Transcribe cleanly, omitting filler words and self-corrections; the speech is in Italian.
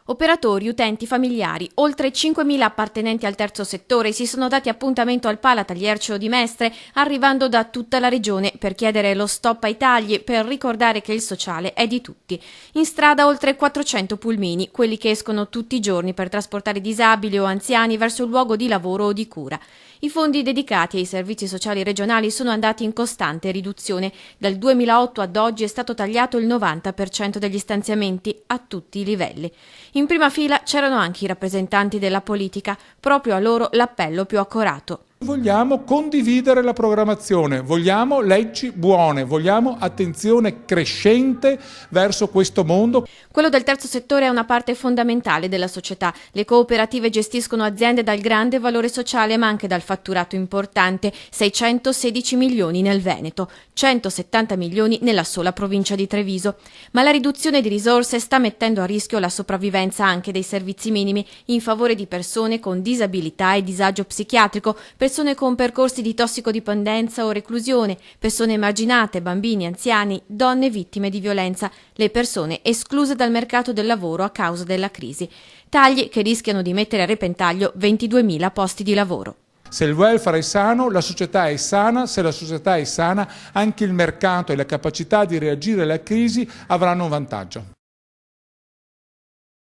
Operatori, utenti, familiari, oltre 5.000 appartenenti al terzo settore si sono dati appuntamento al Palataglierceo di Mestre, arrivando da tutta la regione per chiedere lo stop ai tagli, per ricordare che il sociale è di tutti. In strada oltre 400 pulmini, quelli che escono tutti i giorni per trasportare disabili o anziani verso il luogo di lavoro o di cura. I fondi dedicati ai servizi sociali regionali sono andati in costante riduzione. Dal 2008 ad oggi è stato tagliato il 90% degli stanziamenti a tutti i livelli. In prima fila c'erano anche i rappresentanti della politica, proprio a loro l'appello più accorato. Vogliamo condividere la programmazione, vogliamo leggi buone, vogliamo attenzione crescente verso questo mondo. Quello del terzo settore è una parte fondamentale della società. Le cooperative gestiscono aziende dal grande valore sociale ma anche dal fatturato importante, 616 milioni nel Veneto, 170 milioni nella sola provincia di Treviso. Ma la riduzione di risorse sta mettendo a rischio la sopravvivenza anche dei servizi minimi in favore di persone con disabilità e disagio psichiatrico, persone con percorsi di tossicodipendenza o reclusione, persone emarginate, bambini, anziani, donne vittime di violenza, le persone escluse dal mercato del lavoro a causa della crisi. Tagli che rischiano di mettere a repentaglio 22.000 posti di lavoro. Se il welfare è sano, la società è sana, se la società è sana, anche il mercato e la capacità di reagire alla crisi avranno un vantaggio.